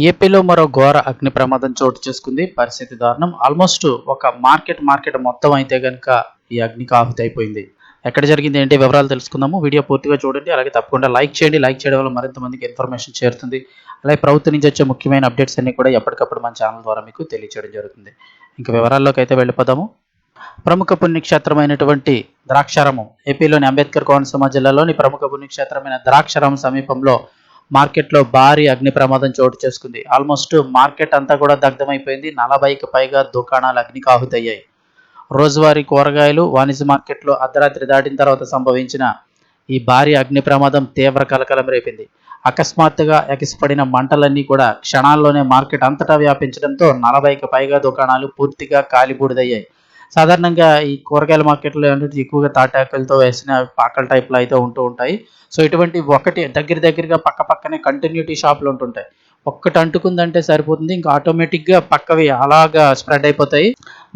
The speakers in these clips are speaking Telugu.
ఏపీలో మరో ఘోర అగ్ని ప్రమాదం చోటు చేసుకుంది. పరిస్థితి దారుణం. ఆల్మోస్ట్ ఒక మార్కెట్ మొత్తం అయితే గనుక ఈ అగ్నికి ఆహుతి అయిపోయింది. ఎక్కడ జరిగింది ఏంటి వివరాలు తెలుసుకుందాము. వీడియో పూర్తిగా చూడండి. అలాగే తప్పకుండా లైక్ చేయండి. లైక్ చేయడం వల్ల మరింత మందికి ఇన్ఫర్మేషన్ చేరుతుంది. అలాగే ప్రభుత్వం నుంచి వచ్చే ముఖ్యమైన అప్డేట్స్ అన్ని కూడా ఎప్పటికప్పుడు మన ఛానల్ ద్వారా మీకు తెలియచేయడం జరుగుతుంది. ఇంకా వివరాల్లోకి అయితే వెళ్ళిపోదాము. ప్రముఖ పుణ్యక్షేత్రమైనటువంటి ద్రాక్షారామం, ఏపీలోని అంబేద్కర్ కోనసీమ జిల్లాలోని ప్రముఖ పుణ్యక్షేత్రమైన ద్రాక్షారామం సమీపంలో మార్కెట్లో భారీ అగ్ని ప్రమాదం చోటు చేసుకుంది. ఆల్మోస్ట్ మార్కెట్ అంతా కూడా దగ్ధమైపోయింది. 40కి పైగా దుకాణాలు అగ్నికి ఆహుతయ్యాయి. రోజువారీ కూరగాయలు వాణిజ్య మార్కెట్లో అర్ధరాత్రి దాటిన తర్వాత సంభవించిన ఈ భారీ అగ్ని ప్రమాదం తీవ్ర కలకలం రేపింది. అకస్మాత్తుగా ఎగసిపడిన మంటలన్నీ కూడా క్షణాల్లోనే మార్కెట్ అంతటా వ్యాపించడంతో 40కి పైగా దుకాణాలు పూర్తిగా కాలిబూడిదయ్యాయి. సాధారణంగా ఈ కూరగాయల మార్కెట్లో ఏంటంటే ఎక్కువగా తాటాకులతో వేసిన పాకల టైప్లో అయితే ఉంటూ ఉంటాయి. సో ఇటువంటి ఒకటి దగ్గరగా పక్కనే కంటిన్యూటీ షాపులు ఉంటుంటాయి. ఒక్కటి అంటుకుందంటే సరిపోతుంది, ఇంకా ఆటోమేటిక్గా పక్కవి అలాగా స్ప్రెడ్ అయిపోతాయి.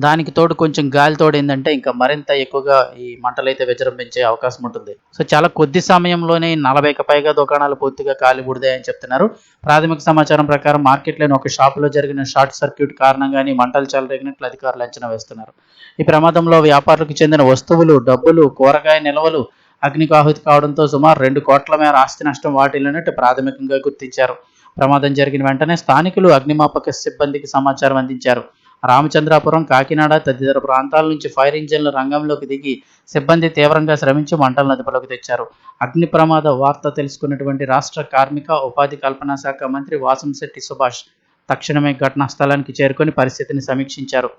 దానికి తోడు కొంచెం గాలి తోడు ఏంటంటే ఇంకా మరింత ఎక్కువగా ఈ మంటలైతే విజృంభించే అవకాశం ఉంటుంది. సో చాలా కొద్ది సమయంలోనే 40కి పైగా దుకాణాలు పూర్తిగా కాలిబూడిదాయని చెప్తున్నారు. ప్రాథమిక సమాచారం ప్రకారం మార్కెట్లోని ఒక షాపులో జరిగిన షార్ట్ సర్క్యూట్ కారణంగానే మంటలు చెలరేగినట్లు అధికారులు అంచనా వేస్తున్నారు. ఈ ప్రమాదంలో వ్యాపారులకు చెందిన వస్తువులు, డబ్బులు, కూరగాయ నిల్వలు అగ్నికి ఆహుతి కావడంతో సుమారు 2 కోట్ల మేర ఆస్తి నష్టం వాటిల్లినట్టు ప్రాథమికంగా గుర్తించారు. ప్రమాదం జరిగిన వెంటనే స్థానికులు అగ్నిమాపక సిబ్బందికి సమాచారం అందించారు. రామచంద్రాపురం, కాకినాడ తదితర ప్రాంతాల నుంచి ఫైర్ ఇంజిన్లు రంగంలోకి దిగి సిబ్బంది తీవ్రంగా శ్రమించి మంటలను అదుపులోకి తెచ్చారు. అగ్ని ప్రమాద వార్త తెలుసుకున్నటువంటి రాష్ట్ర కార్మిక, ఉపాధి కల్పనా శాఖ మంత్రి వాసంశెట్టి సుభాష్ తక్షణమే ఘటనా స్థలానికి చేరుకొని పరిస్థితిని సమీక్షించారు.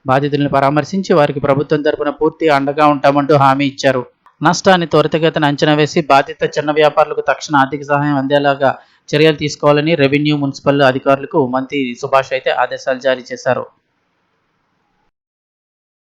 బాధితులను పరామర్శించి వారికి ప్రభుత్వం తరపున పూర్తి అండగా ఉంటామంటూ హామీ ఇచ్చారు. నష్టాన్ని త్వరితగతిన అంచనా వేసి బాధిత చిన్న వ్యాపారులకు తక్షణ ఆర్థిక సహాయం అందేలాగా చర్యలు తీసుకోవాలని రెవెన్యూ, మున్సిపల్ అధికారులకు మంత్రి సుభాష్ అయితే ఆదేశాలు జారీ చేశారు.